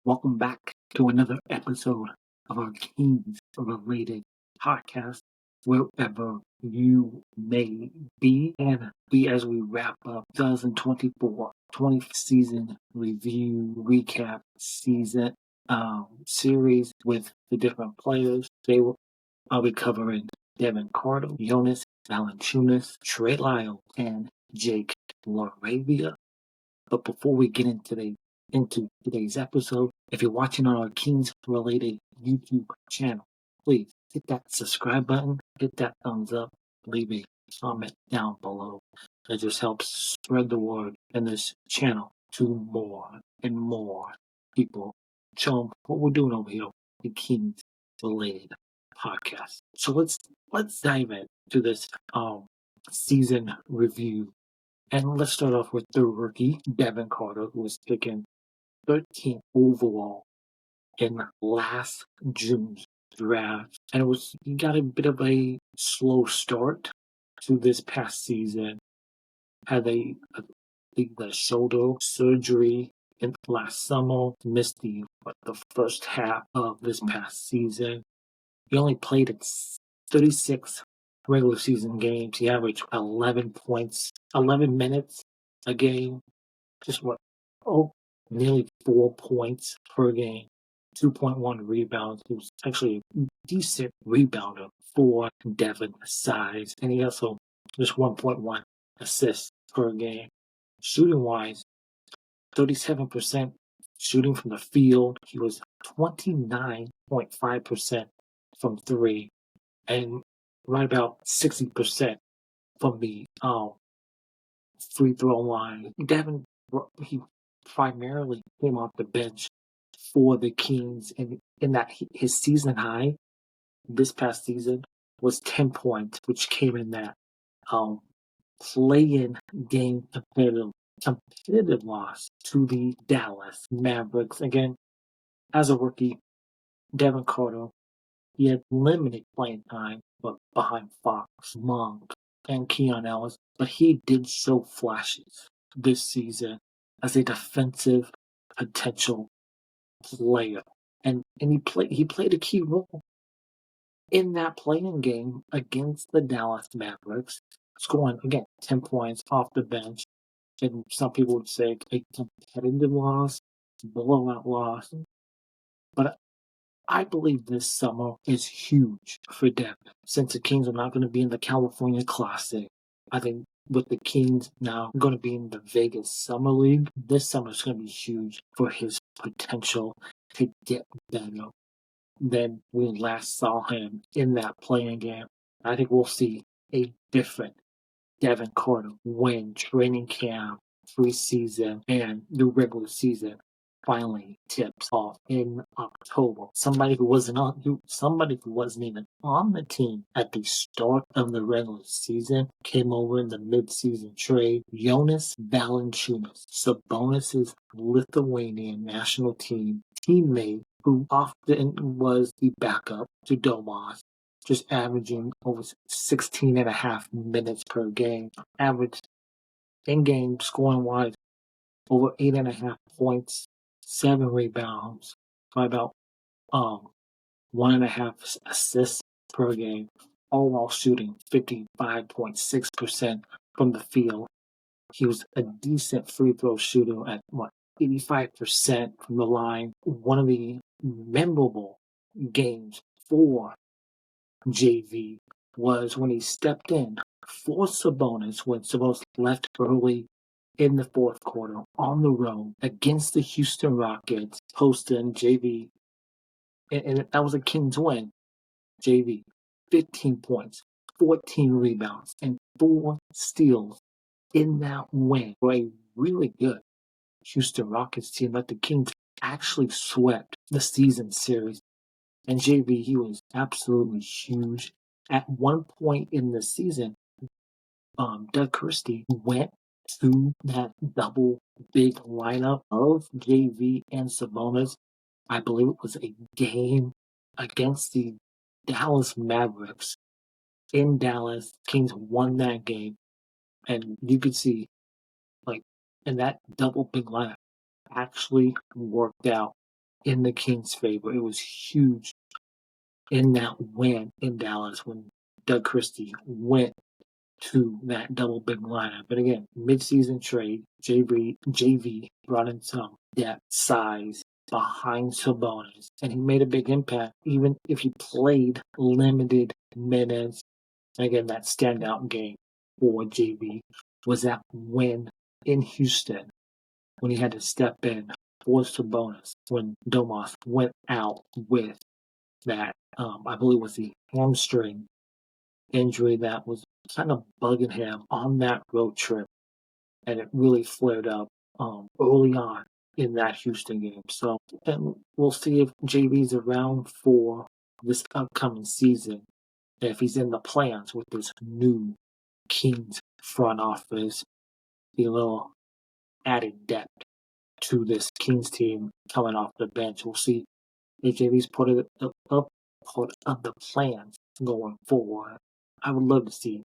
Welcome back to another episode of our Kings related podcast, wherever you may be. And as we wrap up 2024 20th season review, recap season series with the different players. Today I'll be covering Devin Carter, Jonas Valanciunas, Trey Lyles, and Jake LaRavia. But before we get into today's episode, if you're watching on our Kings-related YouTube channel, please hit that subscribe button, hit that thumbs up, leave a comment down below. It just helps spread the word in this channel to more and more people. Show them what we're doing over here, the Kings-related podcast. So let's dive into this season review. And let's start off with the rookie, Devin Carter, who was taken 13th overall in last June's draft. And he got a bit of a slow start to this past season. Had the shoulder surgery in last summer, missed the first half of this past season. He only played in 36 regular season games. He averaged 11 minutes a game. Nearly 4 points per game, 2.1 rebounds. He was actually a decent rebounder for Devin size. And he also just 1.1 assists per game. Shooting wise, 37% shooting from the field. He was 29.5% from three, and right about 60% from the free throw line. Devin, he primarily came off the bench for the Kings, and in that his season high this past season was 10 points, which came in that play-in game competitive loss to the Dallas Mavericks. Again, as a rookie, Devin Carter, he had limited playing time, but behind Fox, Monk, and Keon Ellis, but he did show flashes this season as a defensive potential player, and he played a key role in that playing game against the Dallas Mavericks, scoring again 10 points off the bench. And some people would say a competitive loss, blowout loss, but I believe this summer is huge for Devin. Since the Kings are not going to be in the California Classic, I think with the Kings now going to be in the Vegas Summer League, this summer is going to be huge for his potential to get better than we last saw him in that playing game. I think we'll see a different Devin Carter when training camp, preseason, and the regular season finally tips off in October. Somebody who wasn't even on the team at the start of the regular season came over in the mid-season trade. Jonas Valanciunas, Sabonis' Lithuanian national team teammate, who often was the backup to Domas, just averaging over 16.5 minutes per game. Averaged in-game scoring-wise over 8.5 points, 7 rebounds, by about 1.5 assists per game, all while shooting 55.6% from the field. He was a decent free throw shooter at 85% from the line. One of the memorable games for JV was when he stepped in for Sabonis when Sabonis left early in the fourth quarter on the road against the Houston Rockets, hosting JV, and that was a Kings win. JV, 15 points, 14 rebounds, and 4 steals in that win for a really good Houston Rockets team that the Kings actually swept the season series. And JV, he was absolutely huge. At one point in the season, Doug Christie went to that double big lineup of JV and Sabonis. I believe it was a game against the Dallas Mavericks in Dallas. Kings won that game, and you could see, and that double big lineup actually worked out in the Kings' favor. It was huge in that win in Dallas when Doug Christie went to that double big lineup. But again, midseason trade, JV brought in some depth, size behind Sabonis, and he made a big impact, even if he played limited minutes. And again, that standout game for JV was that win in Houston when he had to step in for Sabonis when Domas went out with that, I believe was the hamstring injury that was kind of bugging him on that road trip, and it really flared up early on in that Houston game. So, and we'll see if JV's around for this upcoming season, if he's in the plans with this new Kings front office, a little added depth to this Kings team coming off the bench. We'll see if JV's part of the plans going forward. I would love to see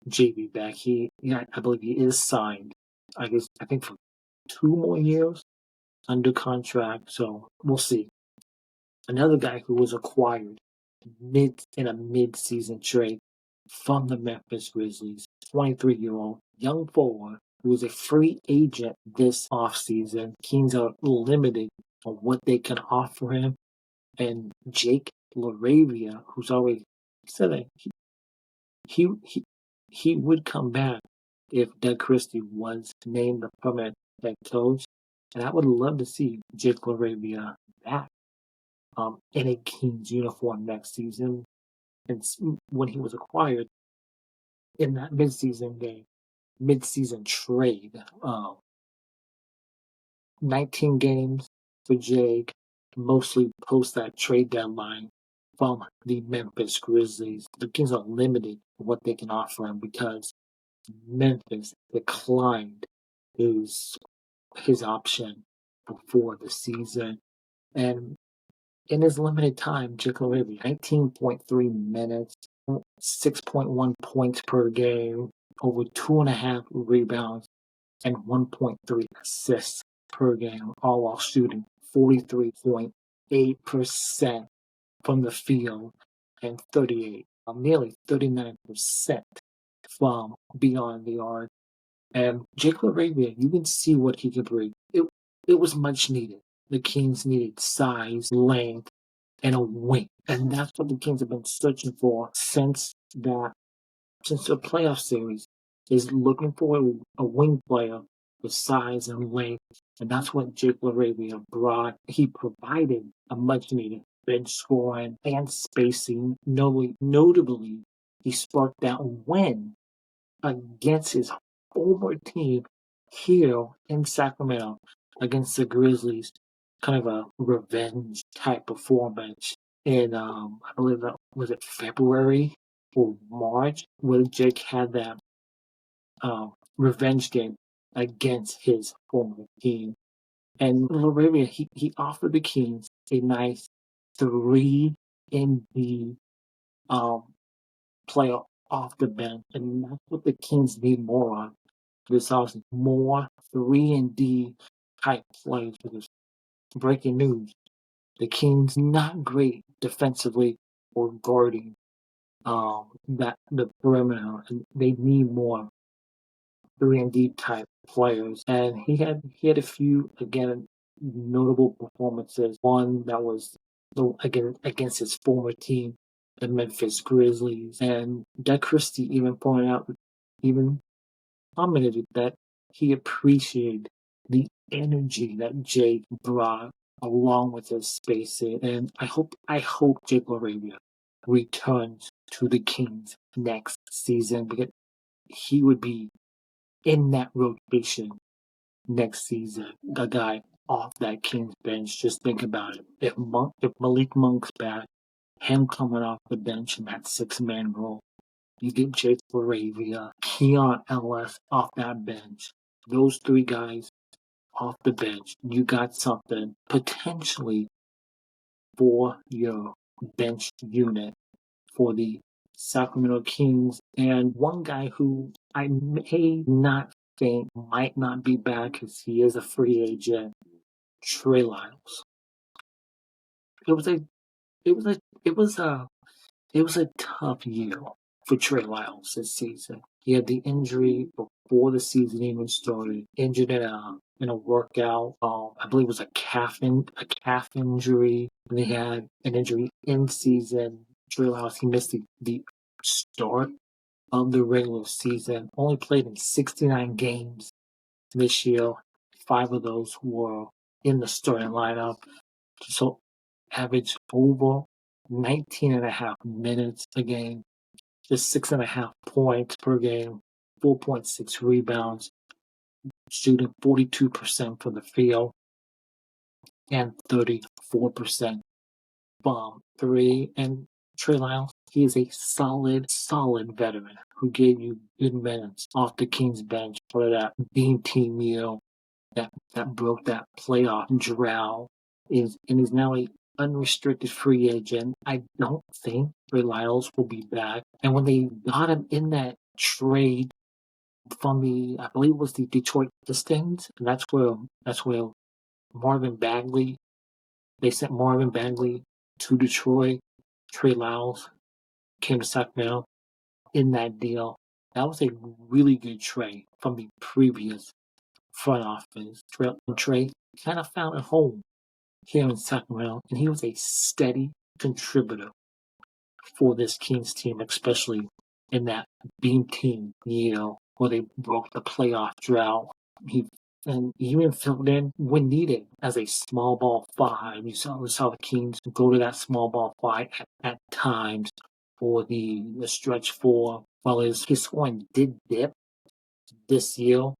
JV back. I believe he is signed. I think for 2 more years under contract. So we'll see. Another guy who was acquired in a mid-season trade from the Memphis Grizzlies, 23-year-old young forward who was a free agent this offseason. Kings are limited on what they can offer him. And Jake LaRavia, who's already said that he would come back if Doug Christie was named the permanent head coach. And I would love to see Jake LaRavia back in a Kings uniform next season. And when he was acquired in that midseason trade, 19 games for Jake, mostly post that trade deadline from the Memphis Grizzlies. The Kings are limited to what they can offer him because Memphis declined his option before the season. And in his limited time, Jake LaRavia, 19.3 minutes, 6.1 points per game, over 2.5 rebounds, and 1.3 assists per game, all while shooting 43.8% from the field and nearly 39% from beyond the arc. And Jake LaRavia, you can see what he could bring. It was much needed. The Kings needed size, length, and a wing. And that's what the Kings have been searching for since the playoff series, is looking for a wing player with size and length. And that's what Jake LaRavia brought. He provided a much needed bench scoring and spacing. Notably, he sparked that win against his former team here in Sacramento against the Grizzlies. Kind of a revenge type performance in, I believe that was it February or March, where Jake had that revenge game against his former team. And LaRavia, he offered the Kings a nice 3 and D player off the bench, and that's what the Kings need more of this offseason. More 3 and D type plays, because breaking news, the Kings not great defensively or guarding the perimeter, and they need more 3 and D type players. And he had a few, again, notable performances. One that was against his former team, the Memphis Grizzlies. And Doug Christie even commented that he appreciated the energy that Jake brought along with his spacing. And I hope Jake LaRavia returns to the Kings next season, because he would be in that rotation next season. A guy off that Kings bench. Just think about it. If Malik Monk's back, him coming off the bench in that 6-man role, you get Jake LaRavia, Keon Ellis off that bench. Those 3 guys off the bench, you got something potentially for your bench unit for the Sacramento Kings. And one guy who I may not think might not be back because he is a free agent, Trey Lyles. it was a it was a it was a it was a tough year for Trey Lyles this season. He had the injury before the season even started. Injured in a workout. I believe it was a calf injury. And he had an injury in season. Trey Lyles, he missed the start of the regular season. Only played in 69 games this year. 5 of those were in the starting lineup. So averaged over 19 and a half minutes a game, just 6.5 points per game, 4.6 rebounds, shooting 42% from the field and 34% from three. And Trey Lyles, he is a solid veteran who gave you good minutes off the Kings bench for that beam team meal that broke that playoff drought is now a unrestricted free agent. I don't think Trey Lyles will be back. And when they got him in that trade from I believe it was the Detroit Pistons, and that's where Marvin Bagley, they sent Marvin Bagley to Detroit. Trey Lyles came to Sacramento in that deal. That was a really good trade from the previous front office. Trey kind of found a home here in Sacramento, and he was a steady contributor for this Kings team, especially in that beam team year where they broke the playoff drought. He even filled in when needed as a small ball 5. We saw the Kings go to that small ball 5 at times for the stretch 4. While his scoring did dip this year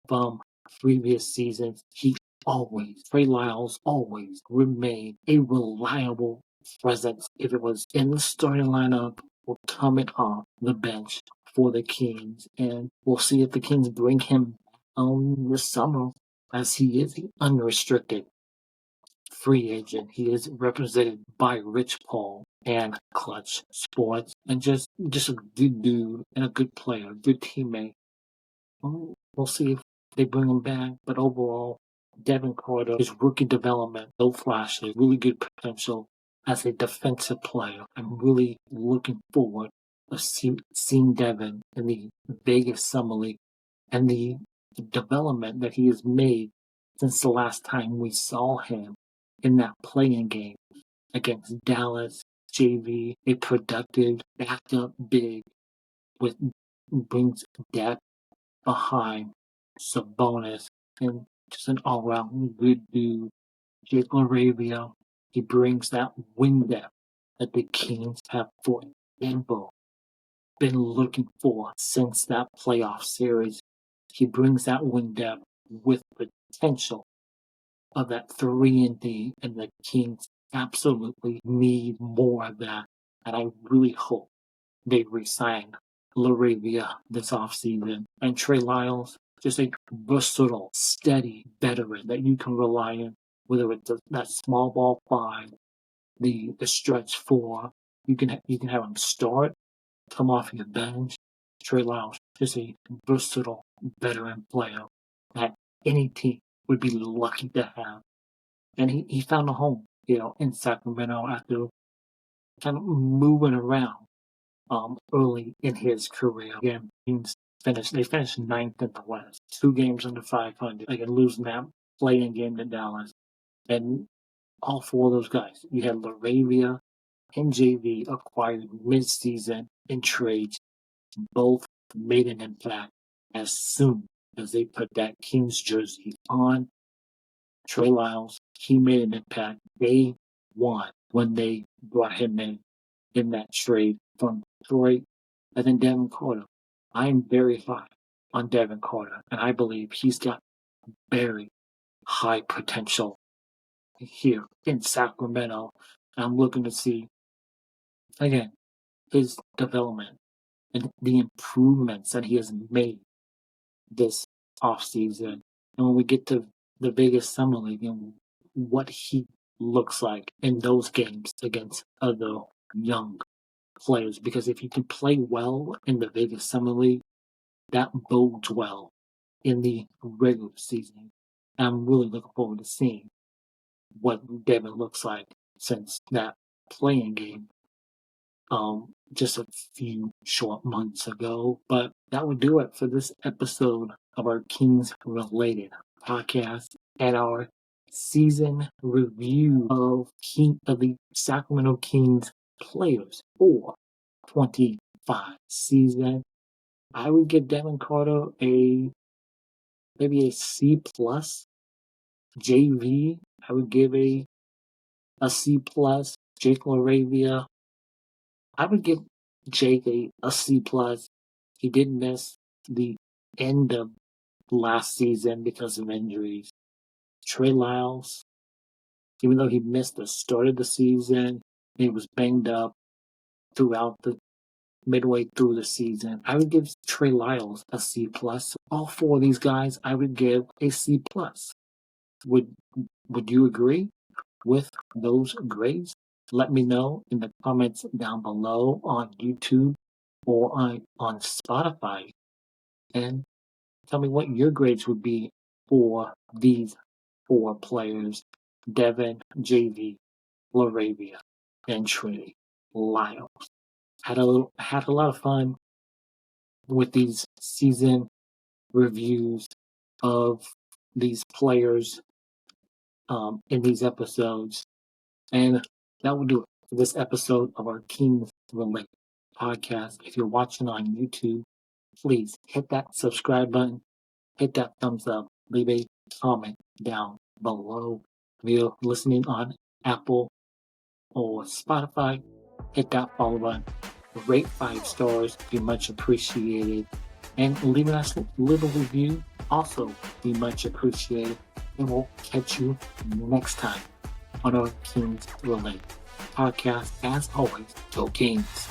from previous seasons, Trey Lyles always remained a reliable presence if it was in the starting lineup or coming off the bench for the Kings. And we'll see if the Kings bring him this summer, as he is an unrestricted free agent. He is represented by Rich Paul and Clutch Sports, and just a good dude and a good player, good teammate. We'll see if they bring him back, but overall, Devin Carter, his rookie development, no flashes, really good potential as a defensive player. I'm really looking forward to seeing Devin in the Vegas Summer League and the development that he has made since the last time we saw him in that playing game against Dallas JV, a productive backup big with brings depth behind Sabonis and just an all-around good dude. Jake LaRavia, he brings that wing depth that the Kings have forever been looking for since that playoff series. He brings that wing depth with potential of that 3-and-D, and the Kings absolutely need more of that. And I really hope they re-sign LaRavia this offseason. And Trey Lyles, just a versatile, steady veteran that you can rely on, whether it's that small ball 5, the stretch 4. You can have him start, come off your bench. Trey Lyles, just a versatile veteran player that any team would be lucky to have. And he found a home, in Sacramento after kind of moving around early in his career. Again, they finished 9th in the West, 2 games under 500. Again, losing that playing game to Dallas. And all 4 of those guys, you had LaRavia and JV acquired mid-season in trades. Both made an impact as soon as they put that Kings jersey on. Trey Lyles, he made an impact day 1 when they brought him in that trade from Detroit. And then Devin Carter. I am very high on Devin Carter, and I believe he's got very high potential here in Sacramento. And I'm looking to see, again, his development and the improvements that he has made this offseason. And when we get to the Vegas Summer League and what he looks like in those games against other young players, because if you can play well in the Vegas Summer League, that bodes well in the regular season. I'm really looking forward to seeing what Devin looks like since that playing game just a few short months ago. But that would do it for this episode of our Kings Related podcast and our season review of the Sacramento Kings players for 25 season. I would give Devin Carter maybe a C plus. JV, I would give a C plus. Jake LaRavia, I would give Jake a C plus. He did miss the end of last season because of injuries. Trey Lyles, even though he missed the start of the season, he was banged up throughout the midway through the season. I would give Trey Lyles a C plus. All four of these guys, I would give a C plus. Would you agree with those grades? Let me know in the comments down below on YouTube or on Spotify, and tell me what your grades would be for these four players: Devin, JV, LaRavia, and Trey Lyles. Had a lot of fun with these season reviews of these players in these episodes. And that will do it for this episode of our Kings Relate podcast. If you're watching on YouTube, please hit that subscribe button, hit that thumbs up, leave a comment down below. If you're listening on Apple or Spotify, hit that follow button. Rate 5 stars, be much appreciated. And leaving us a little review, also be much appreciated. And we'll catch you next time on our Kings Relate podcast. As always, go Kings.